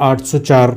804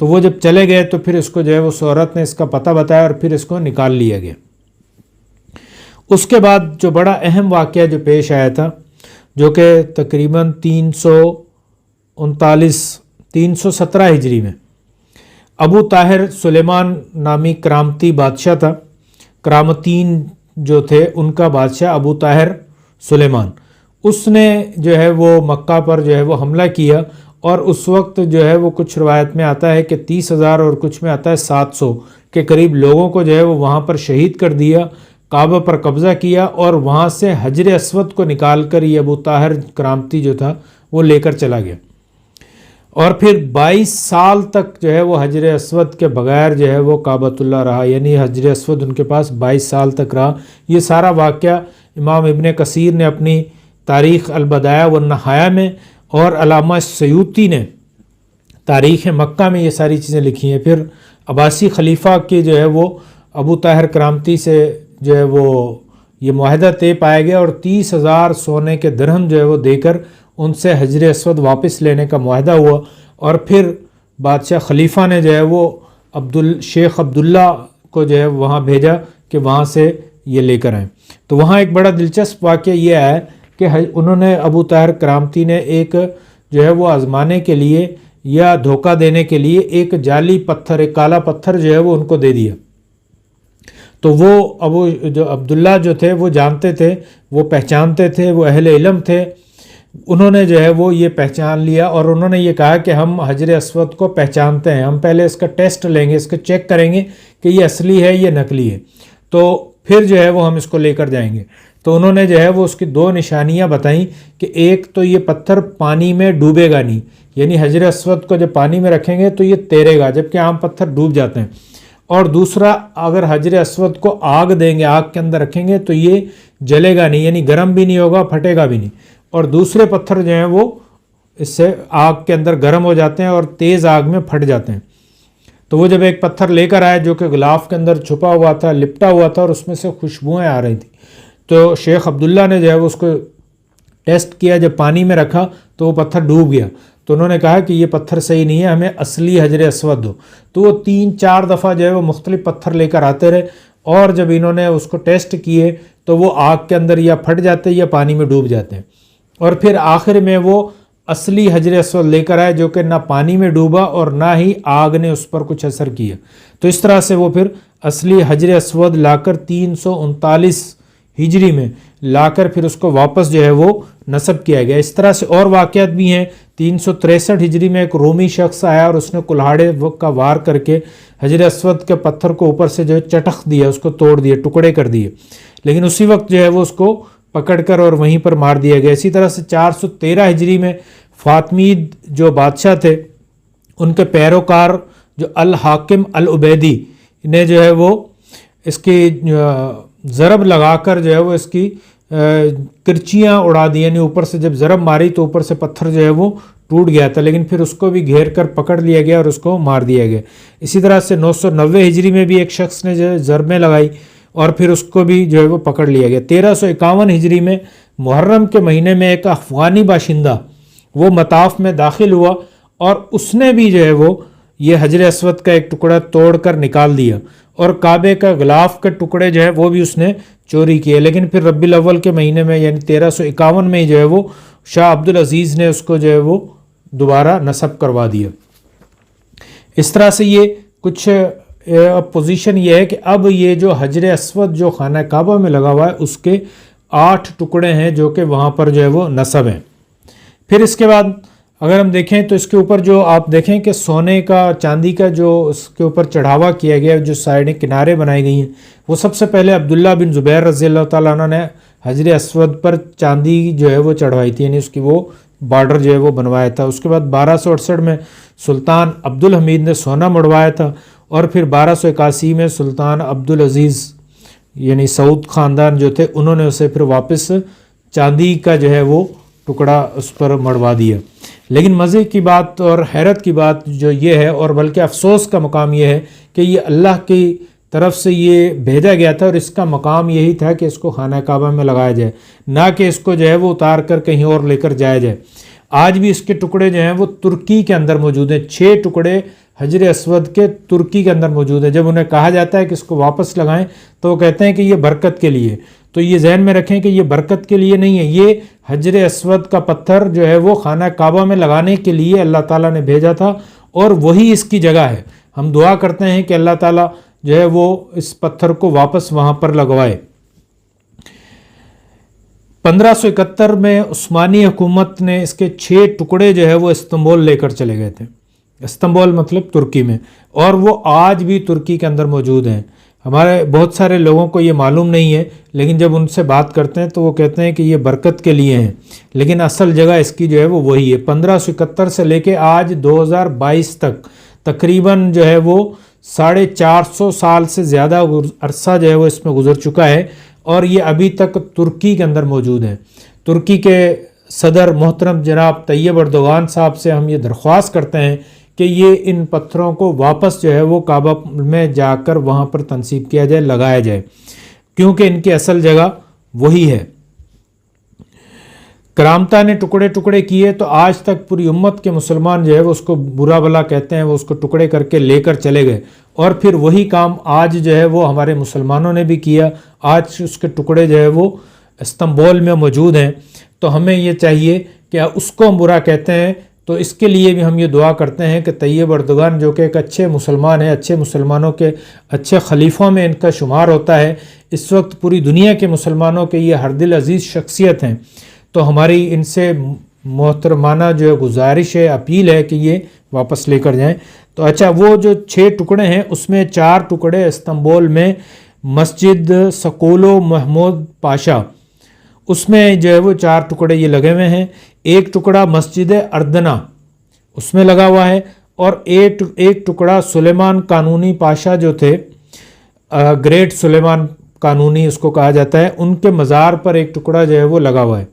تو وہ جب چلے گئے تو پھر اس کو جو ہے وہ اس عورت نے اس کا پتہ بتایا اور پھر اس کو نکال لیا گیا۔ اس کے بعد جو بڑا اہم واقعہ جو پیش آیا تھا، جو کہ تقریباً 317 ہجری میں، ابو طاہر سلیمان نامی کرامتی بادشاہ تھا، کرامتین جو تھے ان کا بادشاہ ابو طاہر سلیمان، اس نے جو ہے وہ مکہ پر جو ہے وہ حملہ کیا، اور اس وقت جو ہے وہ کچھ روایت میں آتا ہے کہ 30,000 اور کچھ میں آتا ہے 700 کے قریب لوگوں کو جو ہے وہ وہاں پر شہید کر دیا، کعبہ پر قبضہ کیا، اور وہاں سے حجر اسود کو نکال کر یہ ابو طاہر کرامتی جو تھا وہ لے کر چلا گیا، اور پھر 22 سال تک جو ہے وہ حجر اسود کے بغیر جو ہے وہ کعبۃ اللہ رہا، یعنی حجر اسود ان کے پاس 22 سال تک رہا۔ یہ سارا واقعہ امام ابن کثیر نے اپنی تاریخ البدایہ والنہایہ میں، اور علامہ سیوطی نے تاریخ مکہ میں یہ ساری چیزیں لکھی ہیں۔ پھر عباسی خلیفہ کے جو ہے وہ ابو طاہر کرامتی سے جو ہے وہ یہ معاہدہ طے پایا گیا، اور 30,000 سونے کے درہم جو ہے وہ دے کر ان سے حجر اسود واپس لینے کا معاہدہ ہوا، اور پھر بادشاہ خلیفہ نے جو ہے وہ شیخ عبداللہ کو جو ہے وہاں بھیجا کہ وہاں سے یہ لے کر آئیں۔ تو وہاں ایک بڑا دلچسپ واقعہ یہ ہے کہ انہوں نے ابو طاہر کرامتی نے ایک جو ہے وہ آزمانے کے لیے یا دھوکہ دینے کے لیے ایک جعلی پتھر، ایک کالا پتھر جو ہے وہ ان کو دے دیا، تو وہ جو عبداللہ جو تھے وہ جانتے تھے، وہ پہچانتے تھے، وہ اہل علم تھے، انہوں نے جو ہے وہ یہ پہچان لیا، اور انہوں نے یہ کہا کہ ہم حجر اسود کو پہچانتے ہیں، ہم پہلے اس کا ٹیسٹ لیں گے، اس کا چیک کریں گے کہ یہ اصلی ہے یہ نقلی ہے، تو پھر جو ہے وہ ہم اس کو لے کر جائیں گے۔ تو انہوں نے جو ہے وہ اس کی 2 نشانیاں بتائیں کہ ایک تو یہ پتھر پانی میں ڈوبے گا نہیں، یعنی حجر اسود کو جب پانی میں رکھیں گے تو یہ تیرے گا، جبکہ عام پتھر ڈوب جاتے ہیں، اور دوسرا اگر حجر اسود کو آگ دیں گے، آگ کے اندر رکھیں گے تو یہ جلے گا نہیں، یعنی گرم بھی نہیں ہوگا، پھٹے گا بھی نہیں، اور دوسرے پتھر جو ہیں وہ اس سے آگ کے اندر گرم ہو جاتے ہیں اور تیز آگ میں پھٹ جاتے ہیں۔ تو وہ جب ایک پتھر لے کر آئے جو کہ غلاف کے اندر چھپا ہوا تھا، لپٹا ہوا تھا، اور اس میں سے خوشبوئیں آ رہی تھیں، تو شیخ عبداللہ نے جو ہے وہ اس کو ٹیسٹ کیا، جب پانی میں رکھا تو وہ پتھر ڈوب گیا، تو انہوں نے کہا کہ یہ پتھر صحیح نہیں ہے، ہمیں اصلی حجر اسود دو۔ تو وہ 3-4 دفعہ جو ہے وہ مختلف پتھر لے کر آتے رہے، اور جب انہوں نے اس کو ٹیسٹ کیے تو وہ آگ کے اندر یا پھٹ جاتے یا پانی میں ڈوب جاتے ہیں، اور پھر آخر میں وہ اصلی حجر اسود لے کر آئے جو کہ نہ پانی میں ڈوبا اور نہ ہی آگ نے اس پر کچھ اثر کیا۔ تو اس طرح سے وہ پھر اصلی حجر اسود لا کر 339 ہجری میں لا کر پھر اس کو واپس جو ہے وہ نصب کیا گیا۔ اس طرح سے اور واقعات بھی ہیں۔ 363 ہجری میں ایک رومی شخص آیا اور اس نے کلہاڑے کا وار کر کے حجر اسود کے پتھر کو اوپر سے جو ہے چٹخ دیا، اس کو توڑ دیا، ٹکڑے کر دیے، لیکن اسی وقت جو ہے وہ اس کو پکڑ کر اور وہیں پر مار دیا گیا۔ اسی طرح سے 413 ہجری میں فاطمید جو بادشاہ تھے، ان کے پیروکار جو الحاکم العبیدی نے جو ہے وہ اس کی ضرب لگا کر جو ہے وہ اس کی کرچیاں اڑا دی، یعنی اوپر سے جب ضرب ماری تو اوپر سے پتھر جو ہے وہ ٹوٹ گیا تھا، لیکن پھر اس کو بھی گھیر کر پکڑ لیا گیا اور اس کو مار دیا گیا۔ اسی طرح سے 990 ہجری میں بھی ایک شخص نے جو ہے ضربیں لگائی اور پھر اس کو بھی جو ہے وہ پکڑ لیا گیا۔ 1351 ہجری میں محرم کے مہینے میں ایک افغانی باشندہ وہ مطاف میں داخل ہوا اور اس نے بھی جو ہے وہ یہ حجر اسود کا ایک ٹکڑا توڑ کر نکال دیا، اور کعبے کا غلاف کے ٹکڑے جو ہے وہ بھی اس نے چوری کیے، لیکن پھر ربیع الاول کے مہینے میں یعنی 1351 میں جو ہے وہ شاہ عبدالعزیز نے اس کو جو ہے وہ دوبارہ نصب کروا دیا۔ اس طرح سے یہ کچھ پوزیشن یہ ہے کہ اب یہ جو حجر اسود جو خانہ کعبہ میں لگا ہوا ہے اس کے 8 ٹکڑے ہیں جو کہ وہاں پر جو ہے وہ نصب ہیں۔ پھر اس کے بعد اگر ہم دیکھیں تو اس کے اوپر جو آپ دیکھیں کہ سونے کا چاندی کا جو اس کے اوپر چڑھاوا کیا گیا، جو سائڈیں کنارے بنائی گئی ہیں، وہ سب سے پہلے عبداللہ بن زبیر رضی اللہ تعالیٰ عنہ نے حجر اسود پر چاندی جو ہے وہ چڑھوائی تھی، یعنی اس کی وہ بارڈر جو ہے وہ بنوایا تھا۔ اس کے بعد 1268 میں سلطان عبدالحمید نے سونا مڑوایا تھا، اور پھر 1281 میں سلطان عبدالعزیز یعنی سعود خاندان جو تھے انہوں نے اسے پھر واپس چاندی کا جو ہے وہ ٹکڑا اس پر مڑوا دیا۔ لیکن مزے کی بات اور حیرت کی بات جو یہ ہے، اور بلکہ افسوس کا مقام یہ ہے کہ یہ اللہ کی طرف سے یہ بھیجا گیا تھا اور اس کا مقام یہی تھا کہ اس کو خانہ کعبہ میں لگایا جائے، نہ کہ اس کو جو ہے وہ اتار کر کہیں اور لے کر جایا جائے۔ آج بھی اس کے ٹکڑے جو ہیں وہ ترکی کے اندر موجود ہیں۔ 6 ٹکڑے حجر اسود کے ترکی کے اندر موجود ہے۔ جب انہیں کہا جاتا ہے کہ اس کو واپس لگائیں تو وہ کہتے ہیں کہ یہ برکت کے لیے، تو یہ ذہن میں رکھیں کہ یہ برکت کے لیے نہیں ہے، یہ حجر اسود کا پتھر جو ہے وہ خانہ کعبہ میں لگانے کے لیے اللہ تعالیٰ نے بھیجا تھا، اور وہی اس کی جگہ ہے۔ ہم دعا کرتے ہیں کہ اللہ تعالیٰ جو ہے وہ اس پتھر کو واپس وہاں پر لگوائے۔ 1571 میں عثمانی حکومت نے اس کے 6 ٹکڑے جو ہے وہ استنبول لے کر چلے گئے تھے، استنبول مطلب ترکی میں، اور وہ آج بھی ترکی کے اندر موجود ہیں۔ ہمارے بہت سارے لوگوں کو یہ معلوم نہیں ہے، لیکن جب ان سے بات کرتے ہیں تو وہ کہتے ہیں کہ یہ برکت کے لیے ہیں، لیکن اصل جگہ اس کی جو ہے وہ وہی ہے۔ 1571 سے لے کے آج 2022 تک تقریباً جو ہے وہ 450 سال سے زیادہ عرصہ جو ہے وہ اس میں گزر چکا ہے، اور یہ ابھی تک ترکی کے اندر موجود ہے۔ ترکی کے صدر محترم جناب طیب اردوغان صاحب سے ہم یہ درخواست کرتے ہیں کہ یہ ان پتھروں کو واپس جو ہے وہ کعبہ میں جا کر وہاں پر تنصیب کیا جائے، لگایا جائے، کیونکہ ان کی اصل جگہ وہی ہے۔ کرامتہ نے ٹکڑے ٹکڑے کیے تو آج تک پوری امت کے مسلمان جو ہے وہ اس کو برا بلا کہتے ہیں، وہ اس کو ٹکڑے کر کے لے کر چلے گئے، اور پھر وہی کام آج جو ہے وہ ہمارے مسلمانوں نے بھی کیا۔ آج اس کے ٹکڑے جو ہے وہ استنبول میں موجود ہیں، تو ہمیں یہ چاہیے کہ اس کو ہم برا کہتے ہیں تو اس کے لیے بھی ہم یہ دعا کرتے ہیں کہ طیب اردوغان جو کہ ایک اچھے مسلمان ہیں، اچھے مسلمانوں کے اچھے خلیفوں میں ان کا شمار ہوتا ہے، اس وقت پوری دنیا کے مسلمانوں کے یہ ہر دل عزیز شخصیت ہیں، تو ہماری ان سے محترمانہ جو ہے گزارش ہے، اپیل ہے کہ یہ واپس لے کر جائیں۔ تو اچھا، وہ جو 6 ٹکڑے ہیں اس میں 4 ٹکڑے استنبول میں مسجد سکولو محمود پاشا، اس میں جو ہے وہ 4 ٹکڑے یہ لگے ہوئے ہیں۔ ایک ٹکڑا مسجد اردنا اس میں لگا ہوا ہے، اور ایک ٹکڑا سلیمان قانونی پاشا جو تھے، گریٹ سلیمان قانونی اس کو کہا جاتا ہے، ان کے مزار پر ایک ٹکڑا جو ہے وہ لگا ہوا ہے۔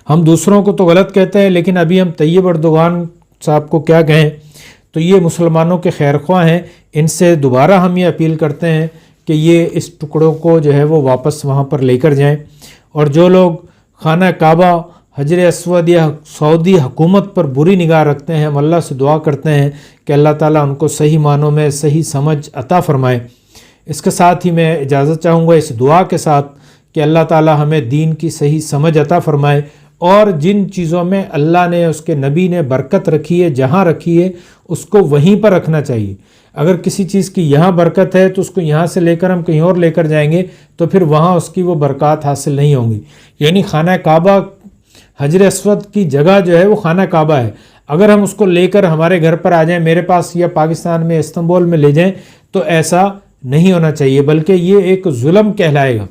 ہم دوسروں کو تو غلط کہتے ہیں، لیکن ابھی ہم طیب اردوغان صاحب کو کیا کہیں، تو یہ مسلمانوں کے خیر خواہ ہیں، ان سے دوبارہ ہم یہ اپیل کرتے ہیں کہ یہ اس ٹکڑوں کو جو ہے وہ واپس وہاں پر لے کر جائیں، اور جو لوگ خانہ کعبہ، حجر اسود یا سعودی حکومت پر بری نگاہ رکھتے ہیں، ہم اللہ سے دعا کرتے ہیں کہ اللہ تعالیٰ ان کو صحیح معنوں میں صحیح سمجھ عطا فرمائے۔ اس کے ساتھ ہی میں اجازت چاہوں گا اس دعا کے ساتھ کہ اللہ تعالیٰ ہمیں دین کی صحیح سمجھ عطا فرمائے، اور جن چیزوں میں اللہ نے، اس کے نبی نے برکت رکھی ہے، جہاں رکھی ہے اس کو وہیں پر رکھنا چاہیے۔ اگر کسی چیز کی یہاں برکت ہے تو اس کو یہاں سے لے کر ہم کہیں اور لے کر جائیں گے تو پھر وہاں اس کی وہ برکات حاصل نہیں ہوں گی۔ یعنی خانہ کعبہ، حجر اسود کی جگہ جو ہے وہ خانہ کعبہ ہے، اگر ہم اس کو لے کر ہمارے گھر پر آ جائیں، میرے پاس یا پاکستان میں استنبول میں لے جائیں، تو ایسا نہیں ہونا چاہیے، بلکہ یہ ایک ظلم کہلائے گا۔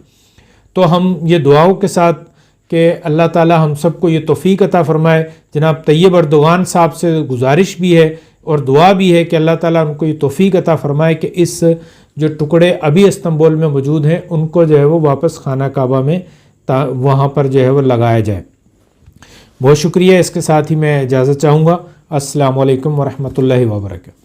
تو ہم یہ دعاؤں کے ساتھ کہ اللہ تعالی ہم سب کو یہ توفیق عطا فرمائے، جناب طیب اردوغان صاحب سے گزارش بھی ہے اور دعا بھی ہے کہ اللہ تعالیٰ ان کو یہ توفیق عطا فرمائے کہ اس جو ٹکڑے ابھی استنبول میں موجود ہیں ان کو جو ہے وہ واپس خانہ کعبہ میں وہاں پر جو ہے وہ لگایا جائے۔ بہت شکریہ۔ اس کے ساتھ ہی میں اجازت چاہوں گا۔ السلام علیکم ورحمۃ اللہ وبرکاتہ۔